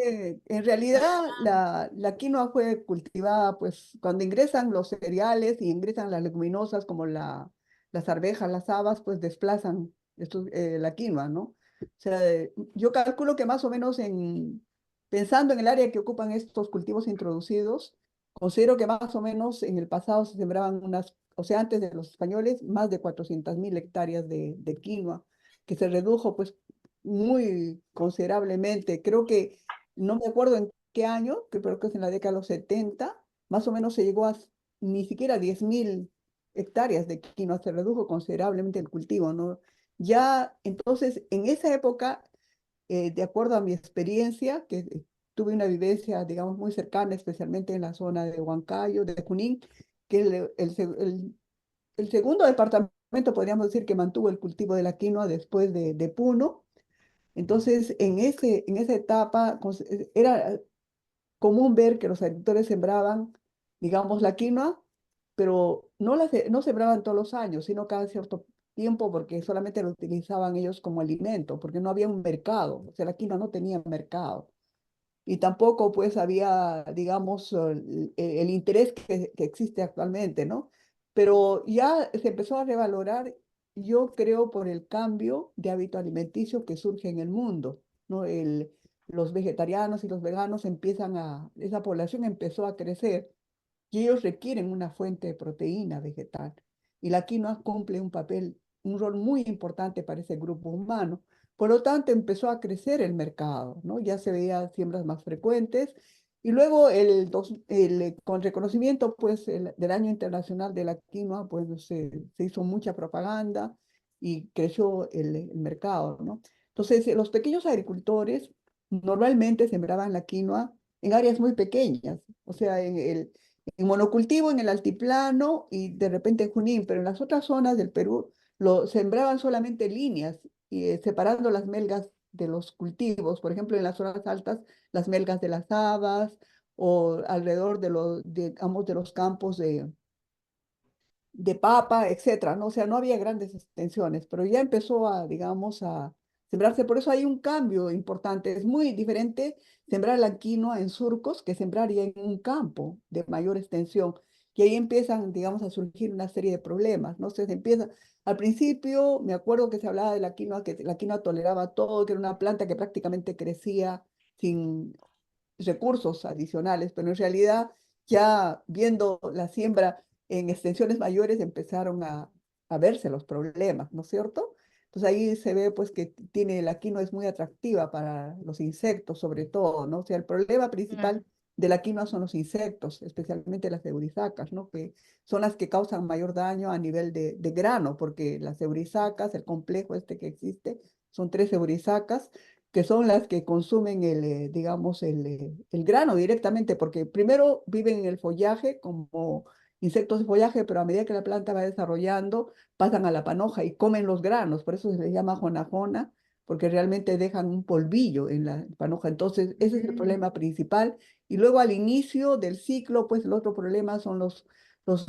En realidad la quinoa fue cultivada, pues cuando ingresan los cereales y ingresan las leguminosas como las arvejas, las habas, pues desplazan la quinoa, ¿no? O sea, yo calculo que más o menos pensando en el área que ocupan estos cultivos introducidos, considero que más o menos en el pasado se sembraban o sea, antes de los españoles, más de 400.000 hectáreas de quinoa, que se redujo pues muy considerablemente. Creo que no me acuerdo en qué año, que creo que es en la década de los 70, más o menos se llegó a ni siquiera 10.000 hectáreas de quinoa, se redujo considerablemente el cultivo, ¿no? Ya entonces, en esa época, de acuerdo a mi experiencia, que tuve una vivencia, digamos, muy cercana, especialmente en la zona de Huancayo, de Junín, que el segundo departamento, podríamos decir, que mantuvo el cultivo de la quinoa después de Puno. Entonces, en esa etapa era común ver que los agricultores sembraban, digamos, la quinoa, pero no sembraban todos los años, sino cada cierto tiempo, porque solamente lo utilizaban ellos como alimento, porque no había un mercado, o sea, la quinoa no tenía mercado. Y tampoco, pues, había, digamos, el interés que existe actualmente, ¿no? Pero ya se empezó a revalorar, yo creo, por el cambio de hábito alimenticio que surge en el mundo, ¿no? Los vegetarianos y los veganos esa población empezó a crecer y ellos requieren una fuente de proteína vegetal. Y la quinoa cumple un rol muy importante para ese grupo humano. Por lo tanto, empezó a crecer el mercado, ¿no? Ya se veían siembras más frecuentes. Y luego, con reconocimiento, pues, del Año Internacional de la Quinoa, pues, se hizo mucha propaganda y creció el mercado, ¿no? Entonces, los pequeños agricultores normalmente sembraban la quinoa en áreas muy pequeñas, o sea, en monocultivo en el altiplano y de repente en Junín, pero en las otras zonas del Perú lo sembraban solamente líneas y separando las melgas de los cultivos, por ejemplo, en las zonas altas, las melgas de las habas o alrededor digamos, de los campos de papa, etcétera, ¿no? O sea, no había grandes extensiones, pero ya empezó digamos, a sembrarse. Por eso hay un cambio importante. Es muy diferente sembrar la quinoa en surcos que sembrar ya en un campo de mayor extensión. Y ahí empiezan, digamos, a surgir una serie de problemas, ¿no? Al principio, me acuerdo que se hablaba de la quinoa, que la quinoa toleraba todo, que era una planta que prácticamente crecía sin recursos adicionales, pero en realidad ya viendo la siembra en extensiones mayores empezaron a verse los problemas, ¿no es cierto? Entonces ahí se ve pues que la quinoa es muy atractiva para los insectos sobre todo, ¿no? O sea, el problema Claro. principal de la quinoa son los insectos, especialmente las eurisacas, ¿no? Que son las que causan mayor daño a nivel de grano, porque las eurisacas, el complejo este que existe, son tres eurisacas que son las que consumen digamos, el grano directamente, porque primero viven en el follaje como insectos de follaje, pero a medida que la planta va desarrollando, pasan a la panoja y comen los granos, por eso se les llama jonajona, porque realmente dejan un polvillo en la panoja. Entonces, ese es el Mm, problema principal. Y luego al inicio del ciclo, pues el otro problema son los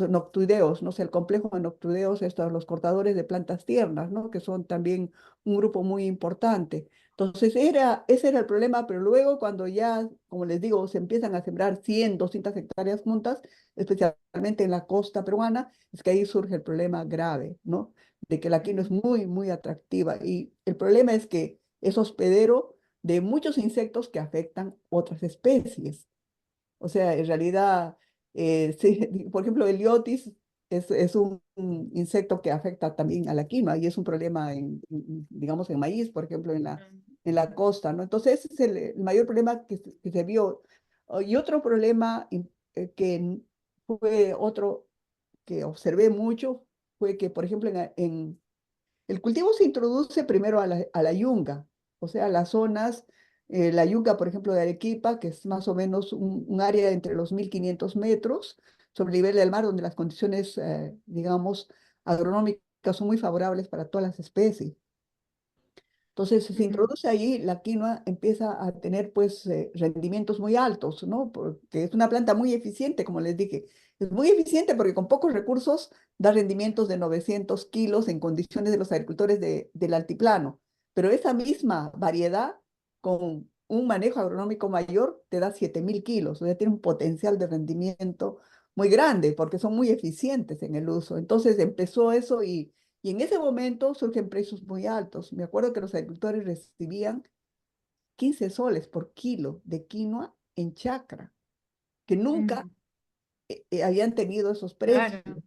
noctuideos, no sé, el complejo de noctuideos, estos, los cortadores de plantas tiernas, ¿no? Que son también un grupo muy importante. Entonces, ese era el problema, pero luego cuando ya, como les digo, se empiezan a sembrar 100, 200 hectáreas juntas, especialmente en la costa peruana, es que ahí surge el problema grave, ¿no? De que la quinoa es mm, muy, muy atractiva. Y el problema es que es hospedero de muchos insectos que afectan otras especies. O sea, en realidad, sí, por ejemplo, el Liotis es un insecto que afecta también a la quinoa y es un problema digamos, en maíz, por ejemplo, en la costa, ¿no? Entonces, ese es el mayor problema que se vio. Y otro problema que fue otro que observé mucho fue que, por ejemplo, el cultivo se introduce primero a la yunga, o sea, las zonas, la yunga, por ejemplo, de Arequipa, que es más o menos un área entre los 1.500 metros sobre el nivel del mar, donde las condiciones, digamos, agronómicas son muy favorables para todas las especies. Entonces, si se mm. introduce allí, la quinoa empieza a tener, pues, rendimientos muy altos, ¿no? Porque es una planta muy eficiente, como les dije. Es muy eficiente porque con pocos recursos da rendimientos de 900 kilos en condiciones de los agricultores del altiplano. Pero esa misma variedad, con un manejo agronómico mayor te da 7.000 kilos, o sea, tiene un potencial de rendimiento muy grande porque son muy eficientes en el uso. Entonces empezó eso y en ese momento surgen precios muy altos. Me acuerdo que los agricultores recibían 15 soles por kilo de quinoa en chacra, que nunca Mm, habían tenido esos precios. claro.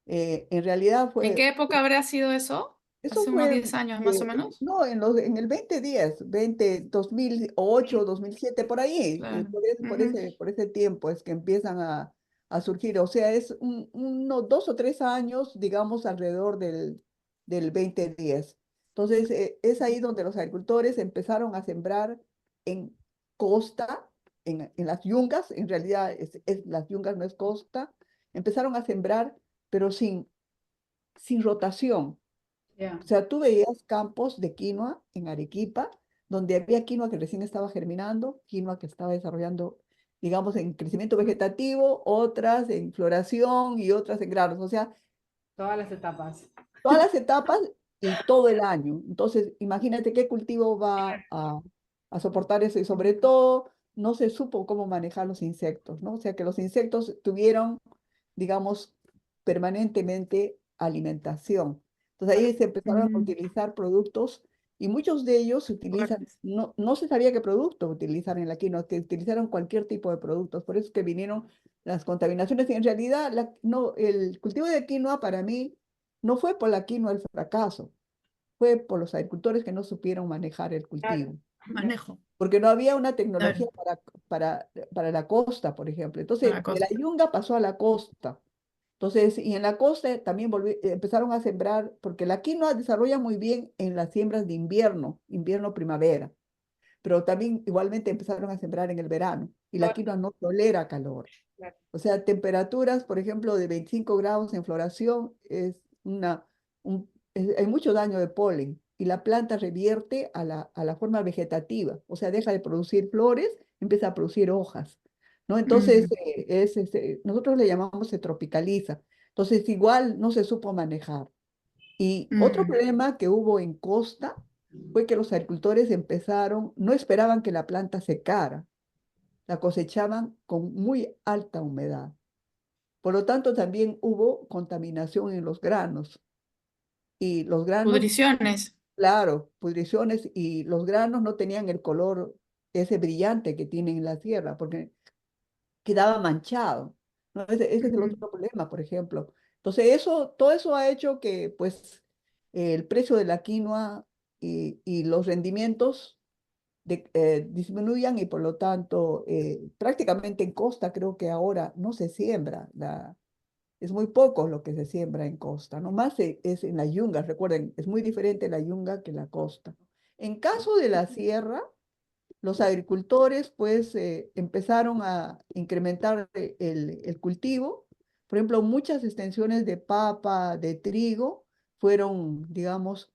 En realidad ¿En fue qué época habrá sido eso? Eso Hace unos fue, 10 años más o menos. no, en el 2010, 2008, 2007 por ahí, Claro. Ujú. por ese tiempo es que empiezan a surgir. O sea, es unos 2 o 3 años, digamos, alrededor del 2010. Entonces, es ahí donde los agricultores empezaron a sembrar en costa, en las yungas, en realidad las yungas no es costa, empezaron a sembrar, pero sin rotación. Ya. O sea, tú veías campos de quinoa en Arequipa, donde había quinoa que recién estaba germinando, quinoa que estaba desarrollando, digamos, en crecimiento vegetativo, otras en floración y otras en granos. O sea, Todas las etapas. todas las etapas y todo el año. Entonces, imagínate qué cultivo va a soportar eso y sobre todo no se supo cómo manejar los insectos, ¿no? O sea, que los insectos tuvieron, digamos, permanentemente alimentación. Entonces ahí se empezaron a Mm, utilizar productos y muchos de ellos se utilizan, fuertes. no se sabía qué producto utilizar en la quinoa, que utilizaron cualquier tipo de productos. Por eso es que vinieron las contaminaciones y en realidad no, el cultivo de quinoa para mí no fue por la quinoa el fracaso, fue por los agricultores que no supieron manejar el Claro. cultivo, Manejo. porque no había una tecnología Claro. para la costa, por ejemplo. A Entonces, la de la costa. yunga pasó a la costa. Entonces, y en la costa también empezaron a sembrar, porque la quinoa desarrolla muy bien en las siembras de invierno, invierno-primavera, pero también igualmente empezaron a sembrar en el verano, y la quinoa no tolera calor. Claro. O sea, temperaturas, por ejemplo, de 25 grados en floración hay mucho daño de polen y la planta revierte a la forma vegetativa, o sea, deja de producir flores, empieza a producir hojas, ¿no? Entonces, Mm, nosotros le llamamos se tropicaliza. Entonces, igual no se supo manejar. Y otro mm. problema que hubo en costa fue que los agricultores no esperaban que la planta secara, la cosechaban con muy alta humedad. Por lo tanto, también hubo contaminación en los granos. Y los granos, Pudriciones. claro, pudriciones, y los granos no tenían el color ese brillante que tienen en la sierra, porque quedaba manchado, ¿no? Ese es el Ujú. otro problema, por ejemplo. Entonces, todo eso ha hecho que, pues, el precio de la quinoa y los rendimientos disminuyan y por lo tanto, prácticamente en costa creo que ahora no se siembra es muy poco lo que se siembra en costa, no más es en las yungas, recuerden, es muy diferente la yunga que la costa. En caso de la sierra, los agricultores pues empezaron a incrementar el cultivo. Por ejemplo, muchas extensiones de papa, de trigo, fueron, digamos,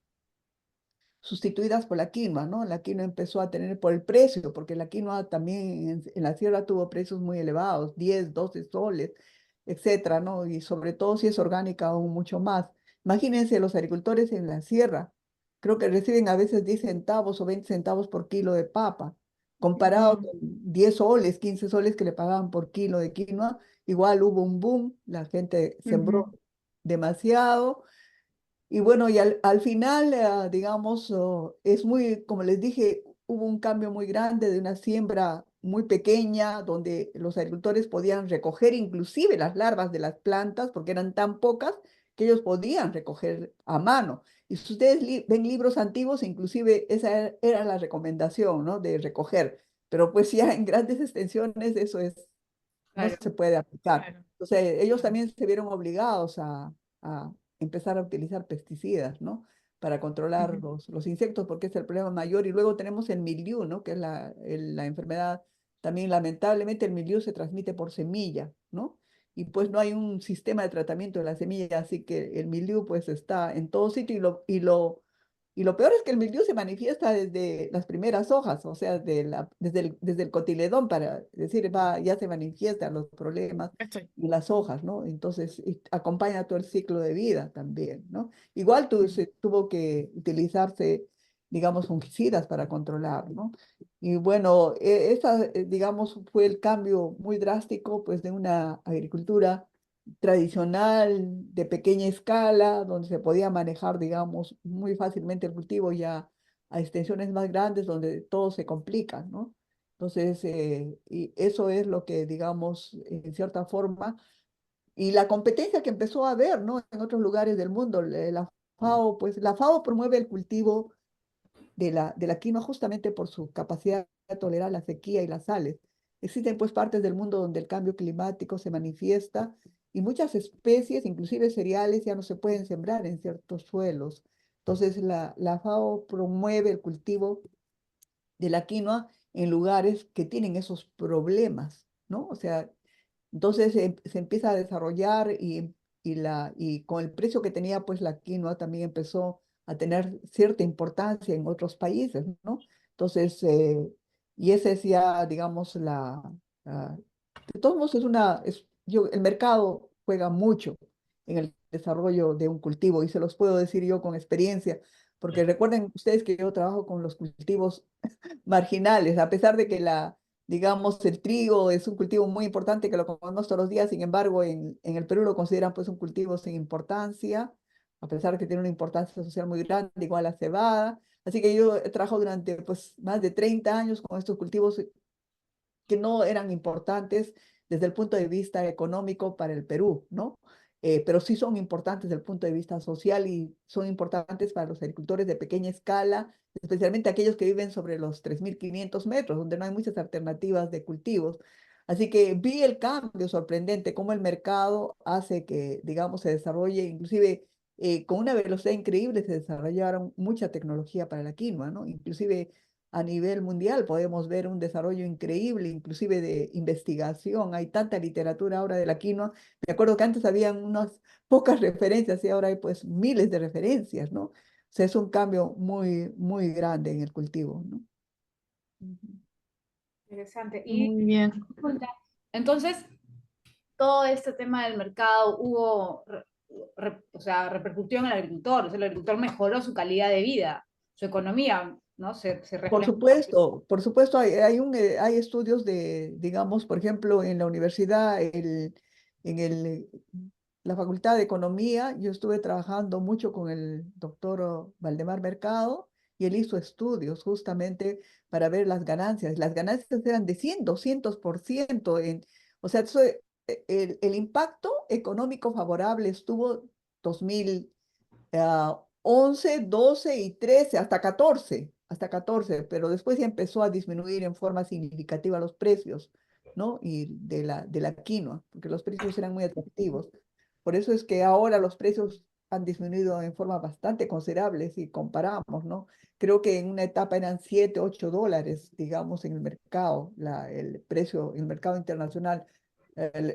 sustituidas por la quinoa, ¿no? La quinoa empezó a tener por el precio, porque la quinoa también en la sierra tuvo precios muy elevados, 10, 12 soles, etcétera, ¿no? Y sobre todo si es orgánica aún mucho más. Imagínense los agricultores en la sierra, creo que reciben a veces 10 centavos o 20 centavos por kilo de papa, comparado Ujú, con 10 soles, 15 soles que le pagaban por kilo de quinoa, igual hubo un boom, la gente sembró ujú. demasiado y bueno, y al final, digamos, es muy, como les dije, hubo un cambio muy grande de una siembra muy pequeña, donde los agricultores podían recoger inclusive las larvas de las plantas, porque eran tan pocas que ellos podían recoger a mano. Y si ustedes ven libros antiguos, inclusive esa era la recomendación, ¿no? De recoger. Pero pues ya en grandes extensiones eso no Claro, se puede aplicar. claro. Entonces, ellos Claro. también se vieron obligados a empezar a utilizar pesticidas, ¿no? Para controlar Ujú. los insectos, porque es el problema mayor. Y luego tenemos el mildiu, ¿no? Que es la enfermedad. También, lamentablemente, el mildiu se transmite por semilla, ¿no? Y pues no hay un sistema de tratamiento de la semilla, así que el mildiu pues está en todo sitio y lo peor es que el mildiu se manifiesta desde las primeras hojas, o sea, desde el cotiledón, para decir, ya se manifiestan los problemas Estoy. y las hojas, ¿no? Entonces, acompaña todo el ciclo de vida también, ¿no? Igual Ujú. se tuvo que utilizarse digamos, fungicidas para controlar, ¿no? Y bueno, esa, digamos, fue el cambio muy drástico, pues, de una agricultura tradicional, de pequeña escala, donde se podía manejar, digamos, muy fácilmente el cultivo, ya a extensiones más grandes, donde todo se complica, ¿no? Entonces, y eso es lo que, digamos, en cierta forma, y la competencia que empezó a haber, ¿no? En otros lugares del mundo, la FAO, pues la FAO promueve el cultivo de la quinoa justamente por su capacidad de tolerar la sequía y las sales. Existen pues partes del mundo donde el cambio climático se manifiesta y muchas especies, inclusive cereales, ya no se pueden sembrar en ciertos suelos. Entonces la FAO promueve el cultivo de la quinoa en lugares que tienen esos problemas, ¿no? O sea, entonces se empieza a desarrollar y con el precio que tenía pues la quinoa también empezó a tener cierta importancia en otros países, ¿no? Entonces, y ese es ya, digamos, la- de todos modos es el mercado juega mucho en el desarrollo de un cultivo y se los puedo decir yo con experiencia, porque recuerden ustedes que yo trabajo con los cultivos marginales, a pesar de que digamos, el trigo es un cultivo muy importante que lo comemos todos los días, sin embargo, en el Perú lo consideran pues un cultivo sin importancia, a pesar de que tiene una importancia social muy grande, igual la cebada. Así que yo he trabajado durante pues más de 30 años con estos cultivos que no eran importantes desde el punto de vista económico para el Perú, ¿no? Pero sí son importantes desde el punto de vista social y son importantes para los agricultores de pequeña escala, especialmente aquellos que viven sobre los 3.500 metros, donde no hay muchas alternativas de cultivos. Así que vi el cambio sorprendente, cómo el mercado hace que, digamos, se desarrolle, inclusive con una velocidad increíble se desarrollaron mucha tecnología para la quinoa, ¿no? Inclusive a nivel mundial podemos ver un desarrollo increíble, inclusive de investigación. Hay tanta literatura ahora de la quinoa. Me acuerdo que antes habían unas pocas referencias y ahora hay pues miles de referencias, ¿no? O sea, es un cambio muy, muy grande en el cultivo, ¿no? Ujú. Interesante. Y Muy bien. consulta, entonces, todo este tema del mercado hubo, o sea, repercutió en el agricultor. O sea, el agricultor mejoró su calidad de vida, su economía, ¿no? Se reflejó. Por supuesto, hay estudios de, digamos, por ejemplo, en la universidad, en la Facultad de Economía, yo estuve trabajando mucho con el doctor Valdemar Mercado y él hizo estudios justamente para ver las ganancias. Las ganancias eran de 100, 200%. O sea, el impacto económico favorable estuvo 2000 11, 12 y 13, hasta 14, pero después ya empezó a disminuir en forma significativa los precios, ¿no? Y de la quinoa, porque los precios eran muy atractivos. Por eso es que ahora los precios han disminuido en forma bastante considerable si comparamos, ¿no? Creo que en una etapa eran 7, 8 dólares, digamos, en el mercado, el precio, en el mercado internacional,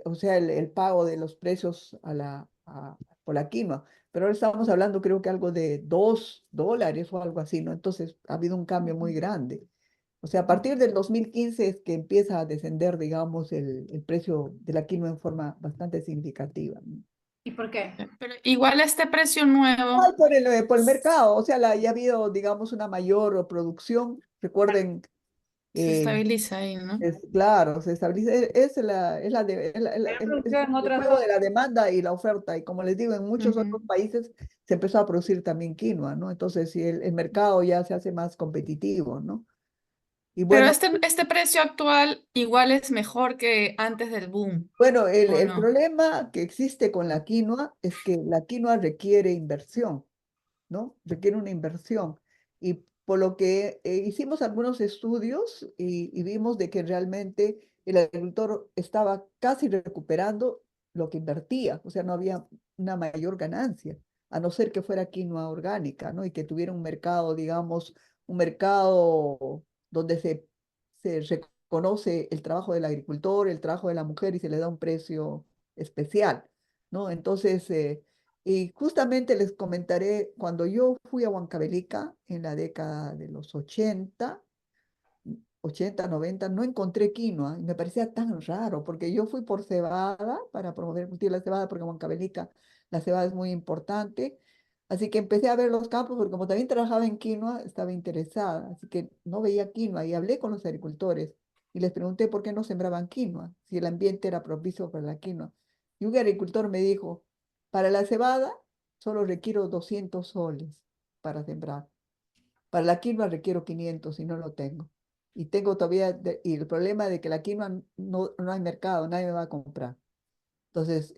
o sea, el pago de los precios por la quinoa. Pero ahora estamos hablando, creo que algo de $2 o algo así, ¿no? Entonces ha habido un cambio muy grande. O sea, a partir del 2015 es que empieza a descender, digamos, el precio de la quinoa en forma bastante significativa, ¿no? ¿Y por qué? Pero igual este precio nuevo Ay, por el mercado, o sea, ya ha habido, digamos, una mayor producción. Recuerden, se eh, estabiliza ahí, ¿no? claro, se estabiliza, Hay producción en el otras juego de cosas. la demanda y la oferta. Y como les digo, en muchos otros Ujú. países se empezó a producir también quinoa, ¿no? Entonces, sí, el mercado ya se hace más competitivo, ¿no? Y Pero bueno, este precio actual igual es mejor que antes del boom, bueno, ¿o el no? problema que existe con la quinoa es que la quinoa requiere inversión. ¿No? Requiere una inversión. Y por lo que hicimos algunos estudios y vimos de que realmente el agricultor estaba casi recuperando lo que invertía, o sea, no había una mayor ganancia, a no ser que fuera quinoa orgánica, ¿no? Y que tuviera un mercado, digamos, un mercado donde se reconoce el trabajo del agricultor, el trabajo de la mujer y se le da un precio especial, ¿no? Entonces, y justamente les comentaré, cuando yo fui a Huancavelica en la década de los 80, 90, no encontré quinoa y me parecía tan raro porque yo fui por cebada para promover el cultivo de la cebada porque en Huancavelica la cebada es muy importante, Así que empecé a ver los campos, porque como también trabajaba en quinoa, estaba interesada. Así que no veía quinoa y hablé con los agricultores y les pregunté por qué no sembraban quinoa, si el ambiente era propicio para la quinoa. Y un agricultor me dijo, para la cebada solo requiero 200 soles para sembrar. Para la quinoa requiero 500 y no lo tengo. Y tengo todavía, y el problema de que la quinoa no hay mercado, nadie me va a comprar. Entonces,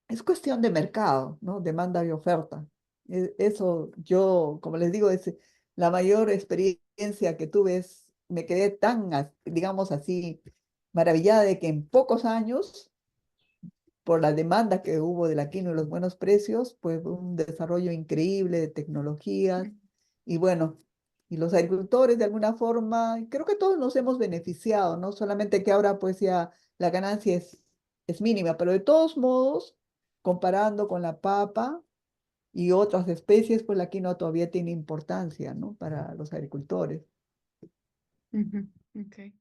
es cuestión de mercado, ¿no? Demanda y oferta. Eso yo, como les digo, es la mayor experiencia que tuve. Me quedé tan, digamos así, maravillada de que en pocos años, por la demanda que hubo de la quinoa y los buenos precios, pues un desarrollo increíble de tecnologías. Y bueno, y los agricultores de alguna forma, creo que todos nos hemos beneficiado, ¿no? Solamente que ahora pues ya la ganancia es mínima, pero de todos modos, comparando con la papa y otras especies, pues la quinoa todavía tiene importancia, ¿no? Para los agricultores. Ujú, ok.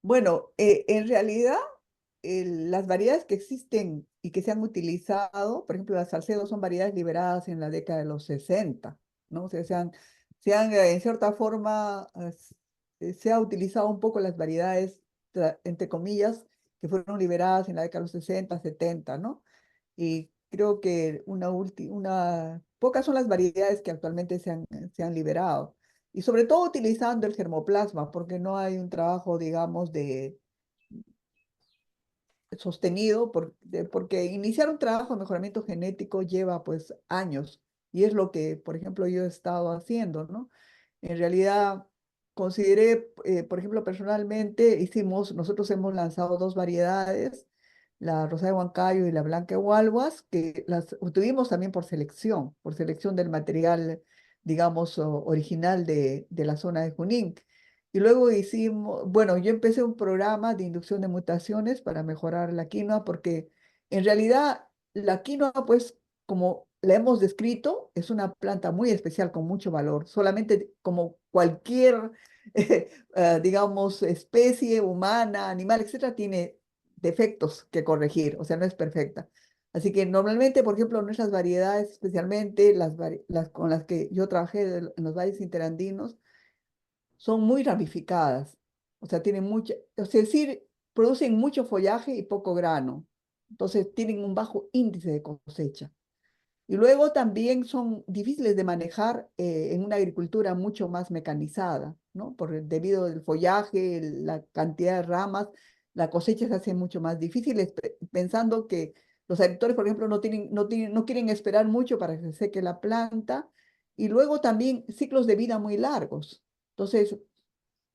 Bueno, en realidad las variedades que existen y que se han utilizado, por ejemplo, las Salcedo son variedades liberadas en la década de los 60, ¿no? O sea, en cierta forma, se ha utilizado un poco las variedades, entre comillas, que fueron liberadas en la década de los 60, 70, ¿no? Y creo que pocas son las variedades que actualmente se han liberado. Y sobre todo utilizando el germoplasma, porque no hay un trabajo, digamos, sostenido, porque iniciar un trabajo de mejoramiento genético lleva pues años. Y es lo que, por ejemplo, yo he estado haciendo, ¿no? En realidad, consideré, por ejemplo, personalmente, nosotros hemos lanzado dos variedades, la Rosada de Huancayo y la Blanca de Hualguas, que las obtuvimos también por selección del material, digamos, original de la zona de Junín. Y luego bueno, yo empecé un programa de inducción de mutaciones para mejorar la quinoa, porque en realidad la quinoa, pues, como la hemos descrito, es una planta muy especial con mucho valor. Solamente como cualquier, digamos, especie humana, animal, etcétera, tiene defectos que corregir, o sea, no es perfecta. Así que normalmente, por ejemplo, nuestras variedades, especialmente las con las que yo trabajé en los valles interandinos, son muy ramificadas. O sea, es decir, producen mucho follaje y poco grano. Entonces, tienen un bajo índice de cosecha. Y luego también son difíciles de manejar en una agricultura mucho más mecanizada, ¿no? Debido al follaje, la cantidad de ramas, la cosecha se hace mucho más difícil, pensando que los agricultores, por ejemplo, no quieren esperar mucho para que se seque la planta, y luego también ciclos de vida muy largos. Entonces,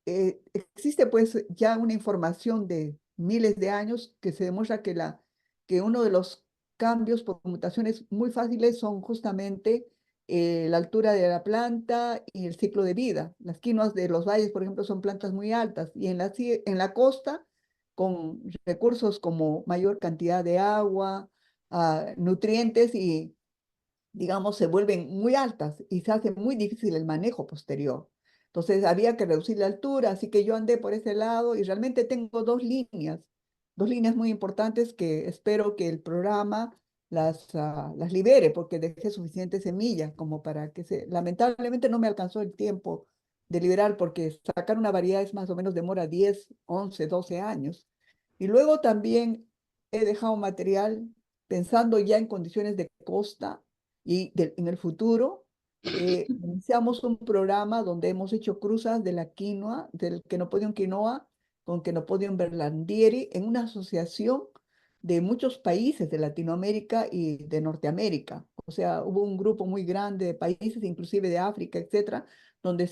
existe pues ya una información de miles de años que se demuestra que uno de los cambios por mutaciones muy fáciles son justamente la altura de la planta y el ciclo de vida. Las quinoas de los valles, por ejemplo, son plantas muy altas y en la costa, con recursos como mayor cantidad de agua, nutrientes y digamos, se vuelven muy altas y se hace muy difícil el manejo posterior. Entonces había que reducir la altura, así que yo andé por ese lado y realmente tengo dos líneas muy importantes que espero que el programa las libere porque dejé suficiente semilla como para lamentablemente no me alcanzó el tiempo de liberar porque sacar una variedad es más o menos demora 10, 11, 12 años. Y luego también he dejado material pensando ya en condiciones de costa y en el futuro, iniciamos un programa donde hemos hecho cruzas de la quinoa, del Chenopodium quinoa con Chenopodium berlandieri, en una asociación de muchos países de Latinoamérica y de Norteamérica. O sea, hubo un grupo muy grande de países, inclusive de África, etcétera, donde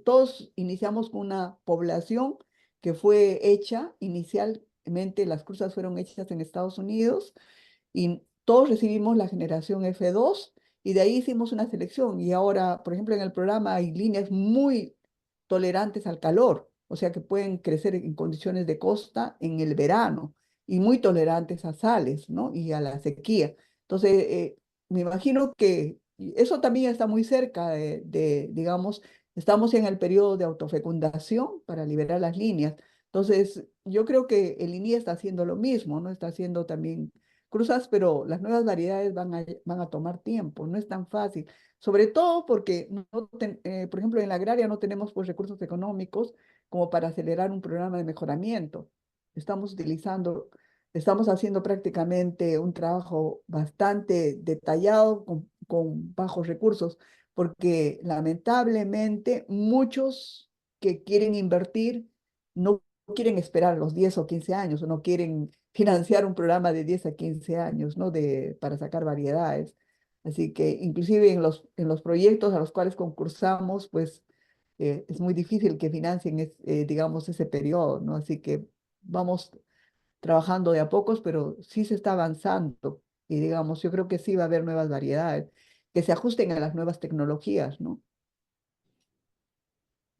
todos iniciamos con una población que fue hecha inicialmente, las cruzas fueron hechas en Estados Unidos y todos recibimos la generación F2 y de ahí hicimos una selección y ahora, por ejemplo, en el programa hay líneas muy tolerantes al calor, o sea que pueden crecer en condiciones de costa en el verano y muy tolerantes a sales, ¿no? Y a la sequía. Entonces, me imagino que eso también está muy cerca digamos, estamos en el periodo de autofecundación para liberar las líneas. Entonces, yo creo que el INIE está haciendo lo mismo, ¿no? Está haciendo también cruzas, pero las nuevas variedades van a tomar tiempo, no es tan fácil. Sobre todo porque, por ejemplo, en la agraria no tenemos pues, recursos económicos como para acelerar un programa de mejoramiento. Estamos utilizando, estamos haciendo prácticamente un trabajo bastante detallado con bajos recursos, porque lamentablemente muchos que quieren invertir no quieren esperar los 10 o 15 años, o no quieren financiar un programa de 10 a 15 años, ¿no? Para sacar variedades. Así que inclusive en los proyectos a los cuales concursamos, pues es muy difícil que financien, digamos, ese periodo, ¿no? Así que vamos trabajando de a pocos, pero sí se está avanzando. Y digamos, yo creo que sí va a haber nuevas variedades que se ajusten a las nuevas tecnologías, ¿no?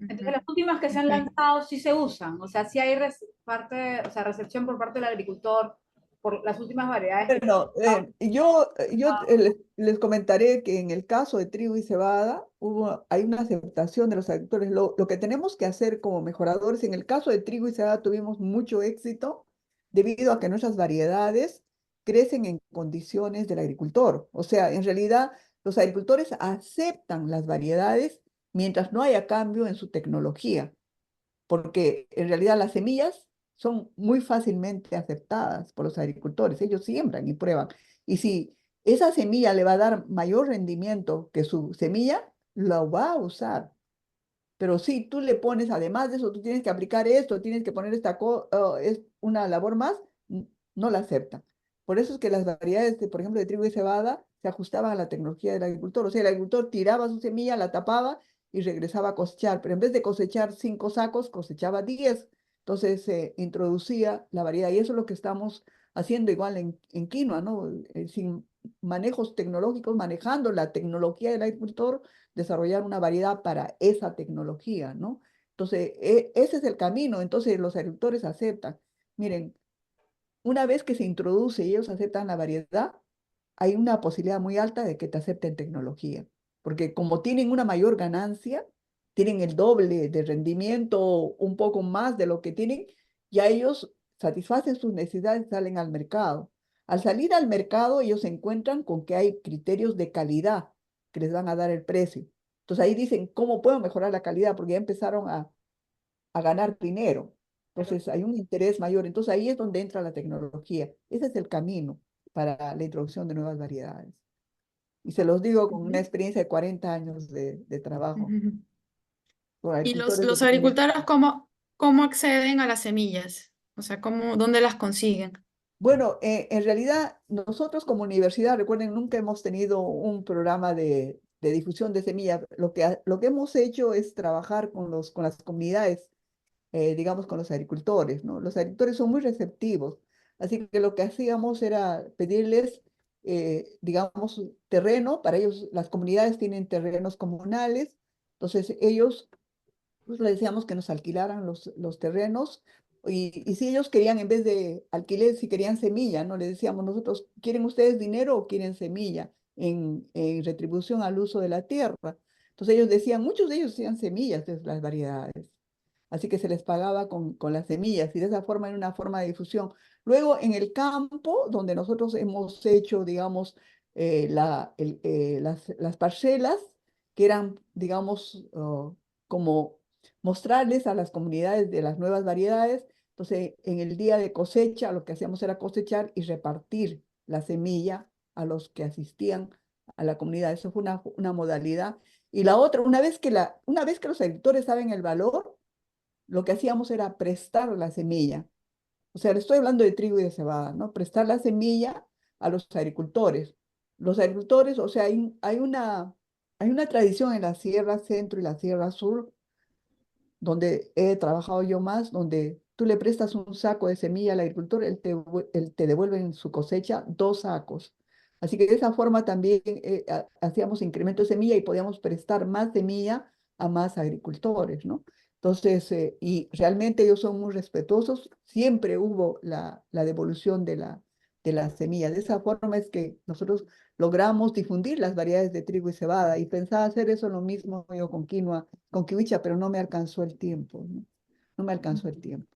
Entonces las últimas que se han Ok. lanzado sí se usan, o sea, sí hay o sea, recepción por parte del agricultor por las últimas variedades que se Bueno, han yo lanzado. les comentaré que en el caso de trigo y cebada hay una aceptación de los agricultores. Lo que tenemos que hacer como mejoradores, en el caso de trigo y cebada tuvimos mucho éxito debido a que nuestras variedades crecen en condiciones del agricultor. O sea, en realidad los agricultores aceptan las variedades mientras no haya cambio en su tecnología, porque en realidad las semillas son muy fácilmente aceptadas por los agricultores. Ellos siembran y prueban. Y si esa semilla le va a dar mayor rendimiento que su semilla, lo va a usar. Pero si tú le pones, además de eso, tú tienes que aplicar esto, tienes que poner es una labor más, no la aceptan. Por eso es que las variedades, por ejemplo, de trigo y cebada se ajustaban a la tecnología del agricultor. O sea, el agricultor tiraba su semilla, la tapaba y regresaba a cosechar. Pero en vez de cosechar 5 sacos, cosechaba 10. Entonces se introducía la variedad. Y eso es lo que estamos haciendo igual en quinoa, ¿no? Sin manejos tecnológicos, manejando la tecnología del agricultor, desarrollar una variedad para esa tecnología, ¿no? Entonces, ese es el camino. Entonces, los agricultores aceptan. Miren, una vez que se introduce y ellos aceptan la variedad, hay una posibilidad muy alta de que te acepten tecnología, porque como tienen una mayor ganancia, tienen el doble de rendimiento, un poco más de lo que tienen, ya ellos satisfacen sus necesidades y salen al mercado. Al salir al mercado, ellos se encuentran con que hay criterios de calidad que les van a dar el precio. Entonces ahí dicen, ¿cómo puedo mejorar la calidad? Porque ya empezaron a ganar dinero. Entonces hay un interés mayor. Entonces ahí es donde entra la tecnología. Ese es el camino para la introducción de nuevas variedades. Y se los digo con una Ujú. experiencia de 40 años de trabajo Ujú. con ¿Y agricultores de los pequeña agricultores escala. cómo acceden a las semillas? O sea, dónde las consiguen? Bueno, en realidad nosotros como universidad, recuerden, nunca hemos tenido un programa de difusión de semillas. Lo que hemos hecho es trabajar con las comunidades, digamos, con los agricultores, ¿no? Los agricultores son muy receptivos, así que lo que hacíamos era pedirles, digamos, terreno. Para ellos, las comunidades tienen terrenos comunales, entonces ellos, pues, les decíamos que nos alquilaran los terrenos, y si ellos querían, en vez de alquiler, si querían semilla, ¿no? Les decíamos nosotros, ¿quieren ustedes dinero o quieren semilla en retribución al uso de la tierra? Entonces ellos decían, muchos de ellos decían semillas de las variedades. Así que se les pagaba con las semillas, y de esa forma era una forma de difusión. Luego, en el campo, donde nosotros hemos hecho, digamos, las parcelas, que eran, digamos, como mostrarles a las comunidades de las nuevas variedades. Entonces, en el día de cosecha, lo que hacíamos era cosechar y repartir la semilla a los que asistían a la comunidad. Eso fue una modalidad. Y la otra, una vez que los agricultores saben el valor, lo que hacíamos era prestar la semilla. O sea, le estoy hablando de trigo y de cebada, ¿no? Prestar la semilla a los agricultores. Los agricultores, o sea, hay una tradición en la Sierra Centro y la Sierra Sur, donde he trabajado yo más, donde tú le prestas un saco de semilla al agricultor, él te devuelve en su cosecha 2 sacos. Así que de esa forma también hacíamos incremento de semilla y podíamos prestar más semilla a más agricultores, ¿no? Entonces, y realmente ellos son muy respetuosos, siempre hubo la devolución de la semilla. De esa forma es que nosotros logramos difundir las variedades de trigo y cebada, y pensaba hacer eso lo mismo yo con quinoa, con kiwicha, pero no me alcanzó el tiempo, ¿no? No me alcanzó el tiempo.